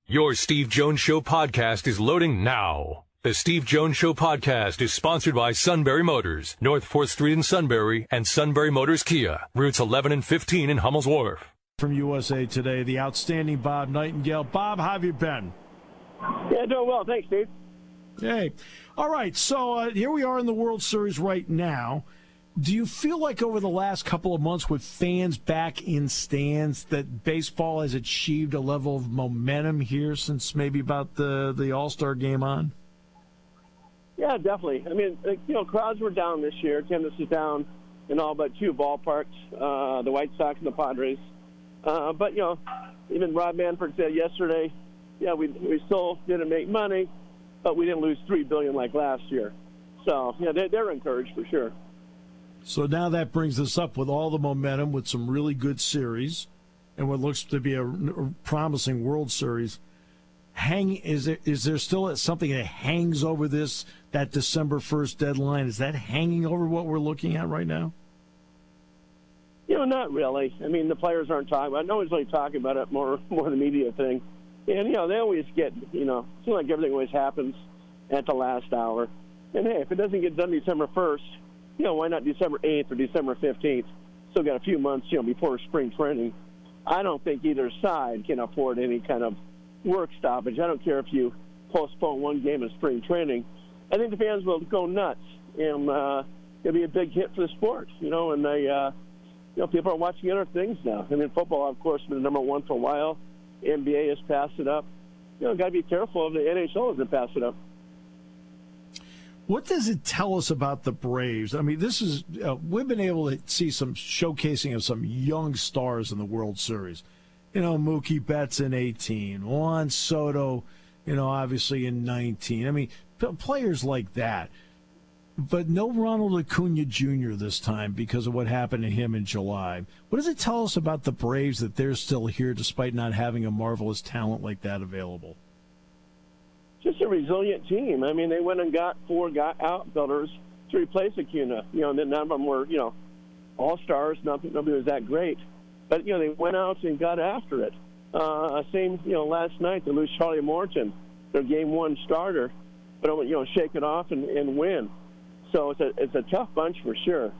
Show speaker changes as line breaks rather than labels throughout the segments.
Your Steve Jones Show podcast is loading now. The Steve Jones Show podcast is sponsored by Sunbury Motors, North 4th Street in Sunbury, and Sunbury Motors Kia, routes 11 and 15 in Hummel's Wharf.
From USA Today, the outstanding Bob Nightengale. Bob, how have you been?
Yeah, doing well. Thanks, Steve.
Hey. All right, so here we are in the World Series right now. Do you feel like over the last couple of months with fans back in stands that baseball has achieved a level of momentum here since maybe about the All-Star game on?
Yeah, definitely. I mean, crowds were down this year. Attendance is down in all but two ballparks, the White Sox and the Padres. But, even Rob Manfred said yesterday, we still didn't make money, but we didn't lose $3 billion like last year. So, they're encouraged for sure.
So now that brings us up with all the momentum with some really good series and what looks to be a promising World Series. Is there still something that hangs over that December 1st deadline? Is that hanging over what we're looking at right now?
Not really. I mean, the players aren't talking about it. No one's really talking about it, more the media thing. And, they always get, it seems like everything always happens at the last hour. And, hey, if it doesn't get done December 1st, why not December 8th or December 15th? Still got a few months, before spring training. I don't think either side can afford any kind of work stoppage. I don't care if you postpone one game of spring training. I think the fans will go nuts, and it'll be a big hit for the sport, and they, people are watching other things now. I mean, football, of course, has been number one for a while. NBA has passed it up. Got to be careful if the NHL doesn't pass it up.
What does it tell us about the Braves? I mean, this is we've been able to see some showcasing of some young stars in the World Series. Mookie Betts in 18, Juan Soto, obviously in 19. I mean, players like that. But no Ronald Acuna Jr. this time because of what happened to him in July. What does it tell us about the Braves that they're still here despite not having a marvelous talent like that available?
Just a resilient team. I mean, they went and got four outfielders to replace Acuna. None of them were, all-stars. Nobody was that great. But, they went out and got after it. Same, last night they lose Charlie Morton, their game one starter, but, shake it off and win. So it's a tough bunch for sure.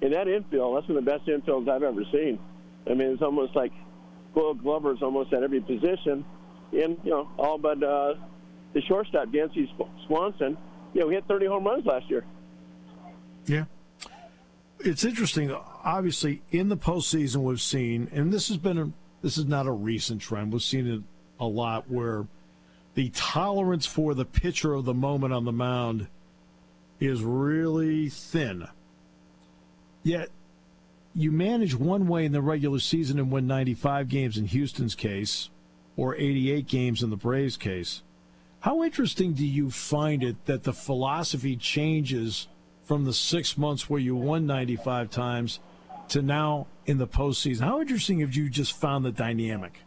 And that infield, that's one of the best infields I've ever seen. I mean, it's almost like Gold Glovers almost at every position. And, all but the shortstop, Dancy Swanson, we hit 30 home runs last year.
Yeah. It's interesting. Obviously, in the postseason, we've seen, and this is not a recent trend. We've seen it a lot where the tolerance for the pitcher of the moment on the mound is really thin. Yet, you manage one way in the regular season and win 95 games in Houston's case, or 88 games in the Braves' case. How interesting do you find it that the philosophy changes from the 6 months where you won 95 times to now in the postseason? How interesting have you just found the dynamic?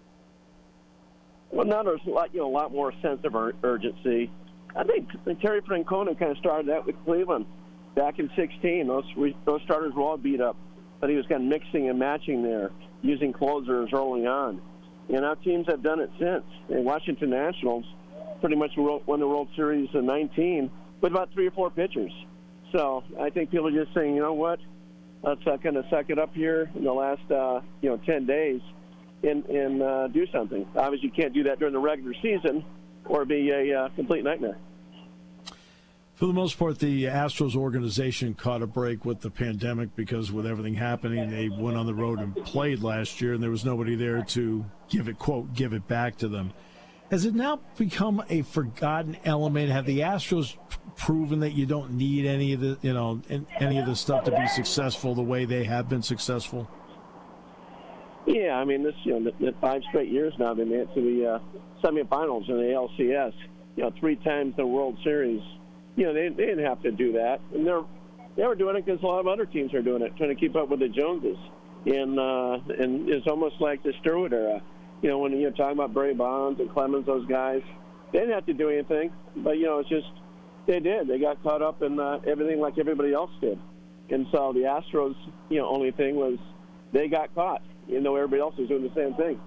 Well, now there's a lot more sense of urgency. I think Terry Francona kind of started that with Cleveland back in 16. Those starters were all beat up, but he was kind of mixing and matching there, using closers early on. And our teams have done it since. And Washington Nationals pretty much won the World Series in 19 with about 3 or 4 pitchers. So I think people are just saying, you know what, let's kind of suck it up here in the last 10 days and do something. Obviously, you can't do that during the regular season or it'd be a complete nightmare.
For the most part, the Astros organization caught a break with the pandemic because with everything happening, they went on the road and played last year, and there was nobody there to give it back to them. Has it now become a forgotten element? Have the Astros proven that you don't need any of the stuff to be successful the way they have been successful?
Yeah, I mean, the 5 straight years now they've made it to the semifinals in the LCS. 3 times the World Series. They didn't have to do that, and they were doing it because a lot of other teams are doing it, trying to keep up with the Joneses. And it's almost like the Stewart era. When you're talking about Barry Bonds and Clemens, those guys, they didn't have to do anything, but it's just they did. They got caught up in everything like everybody else did, and so the Astros, only thing was they got caught, everybody else was doing the same thing.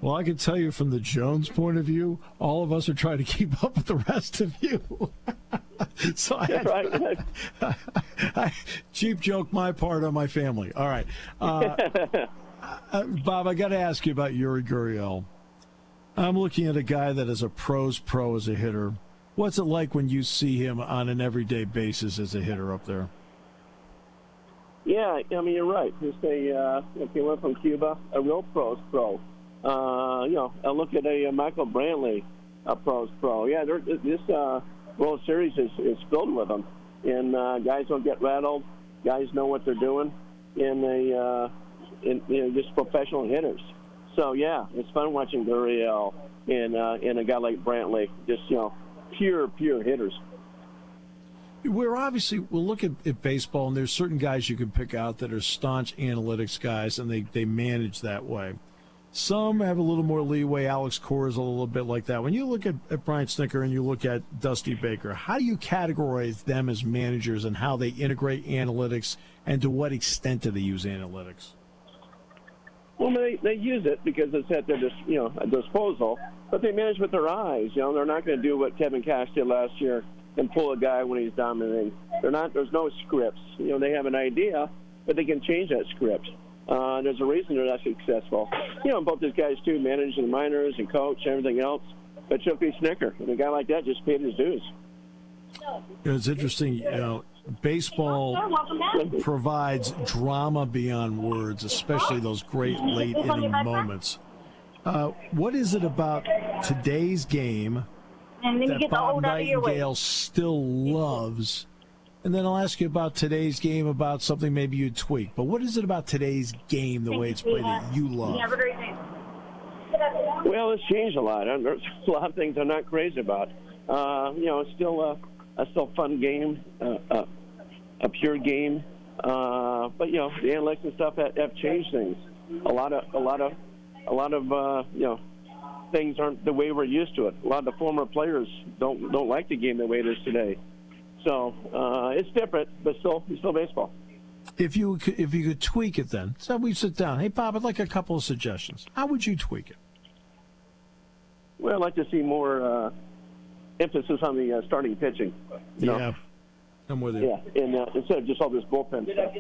Well, I can tell you from the Jones point of view, all of us are trying to keep up with the rest of you. So I cheap joke my part on my family. All right. Bob, I got to ask you about Yuri Gurriel. I'm looking at a guy that is a pro's pro as a hitter. What's it like when you see him on an everyday basis as a hitter up there?
Yeah, I mean, you're right. Just he went from Cuba, a real pro's pro. I look at a Michael Brantley, a pro's pro. Yeah, this World Series is filled with them, and guys don't get rattled. Guys know what they're doing, and just professional hitters. So yeah, it's fun watching Gurriel and a guy like Brantley, just pure hitters.
We'll look at baseball, and there's certain guys you can pick out that are staunch analytics guys, and they manage that way. Some have a little more leeway. Alex Cora is a little bit like that. When you look at Brian Snitker and you look at Dusty Baker, how do you categorize them as managers and how they integrate analytics, and to what extent do they use analytics?
Well, they use it because it's at their disposal, but they manage with their eyes. They're not going to do what Kevin Cash did last year and pull a guy when he's dominating. There's no scripts. They have an idea, but they can change that script. There's a reason they're not successful. Both these guys, too, manage the minors and coach and everything else. But Chucky Snitker, and a guy like that just paid his dues.
It's interesting, baseball provides drama beyond words, especially those great late-inning moments. What is it about today's game that Bob Nightengale still loves? And then I'll ask you about today's game, about something maybe you'd tweak. But what is it about today's game, the way it's played, that you love?
Have a great day.
Well, it's changed a lot. There's a lot of things I'm not crazy about. It's still a fun game, a pure game. But the analytics and stuff have changed things. A lot of things aren't the way we're used to it. A lot of the former players don't like the game the way it is today. So it's different, but still baseball.
If you could tweak it, then so we sit down. Hey, Bob, I'd like a couple of suggestions. How would you tweak it?
Well, I'd like to see more emphasis on the starting pitching.
Yeah, I'm with you.
Yeah, and instead of just all this bullpen stuff.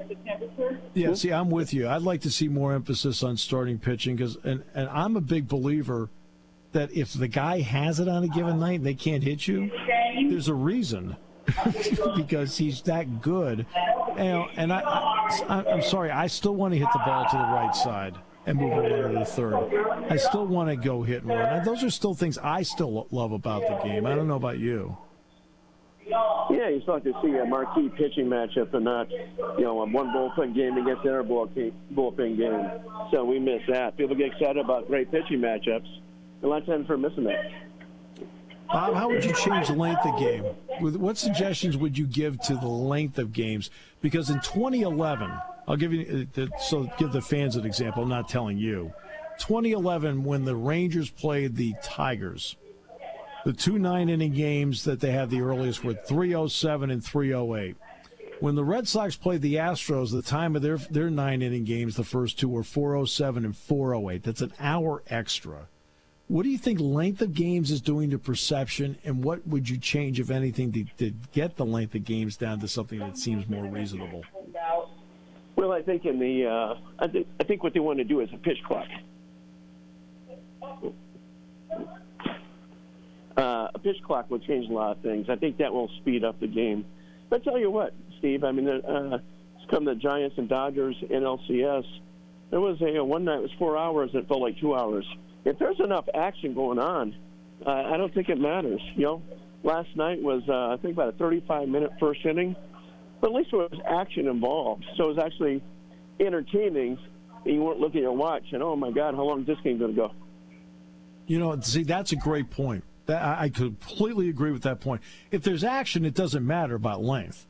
Yeah, see, I'm with you. I'd like to see more emphasis on starting pitching and I'm a big believer that if the guy has it on a given night and they can't hit you, there's a reason. Because he's that good. And I'm sorry, I still want to hit the ball to the right side and move it to the third. I still want to go hit and run. Those are still things I still love about the game. I don't know about you.
Yeah, you still like to see a marquee pitching matchup and not, a one bullpen game against another bullpen game. So we miss that. People get excited about great pitching matchups. A lot of times we're missing that.
Bob, how would you change the length of game? What suggestions would you give to the length of games? Because in 2011, I'll give you give the fans an example. I'm not telling you. 2011, when the Rangers played the Tigers, the 2 9-inning games that they had the earliest were 3:07 and 3:08. When the Red Sox played the Astros, the time of their 9-inning games, the first two were 4:07 and 4:08. That's an hour extra. What do you think length of games is doing to perception, and what would you change, if anything, to get the length of games down to something that seems more reasonable?
Well, I think I think what they want to do is a pitch clock. A pitch clock will change a lot of things. I think that will speed up the game. But I tell you what, Steve, I mean, it's come the Giants and Dodgers NLCS. There was one night it was 4 hours, and it felt like 2 hours. If there's enough action going on, I don't think it matters. Last night was, I think, about a 35-minute first inning, but at least there was action involved. So it was actually entertaining, and you weren't looking at your watch and, oh, my God, how long is this game going to go?
See, that's a great point. I completely agree with that point. If there's action, it doesn't matter about length,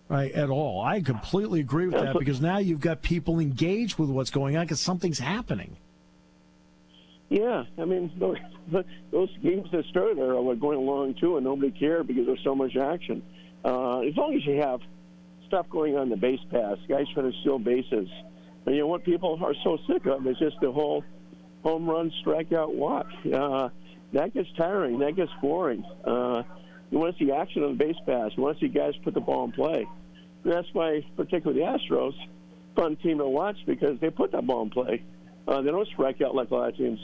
right, at all. I completely agree with that because now you've got people engaged with what's going on because something's happening.
Yeah, I mean, those games that started were going along, too, and nobody cared because there's so much action. As long as you have stuff going on the base pass, guys trying to steal bases. And what people are so sick of is just the whole home run, strikeout, walk. That gets tiring. That gets boring. You want to see action on the base pass. You want to see guys put the ball in play. And that's why, particularly the Astros, fun team to watch because they put that ball in play. They don't strike out like a lot of teams.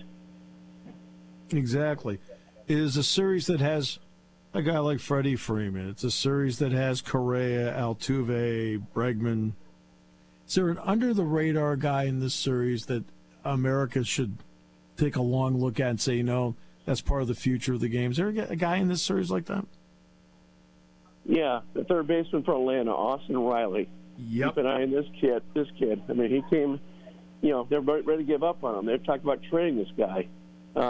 Exactly. It is a series that has a guy like Freddie Freeman. It's a series that has Correa, Altuve, Bregman. Is there an under-the-radar guy in this series that America should take a long look at and say, that's part of the future of the game? Is there a guy in this series like that?
Yeah, the third baseman for Atlanta, Austin Riley.
Yep.
Keep an eye on this kid. I mean, he came, they're ready to give up on him. They're talking about trading this guy.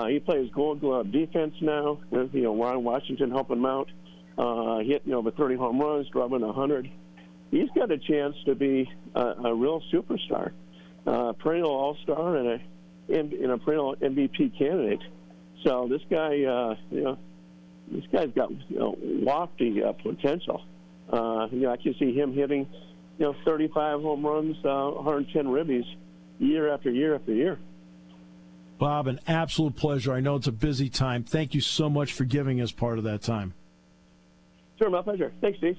He plays Gold Glove defense now. Ron Washington helping him out. Hit over 30 home runs, driving 100. He's got a chance to be a real superstar, perennial All-Star, and a perennial MVP candidate. So this guy, this guy's got lofty potential. I can see him hitting 35 home runs, 110 ribbies, year after year after year.
Bob, an absolute pleasure. I know it's a busy time. Thank you so much for giving us part of that time.
Sure, my pleasure. Thanks, Steve.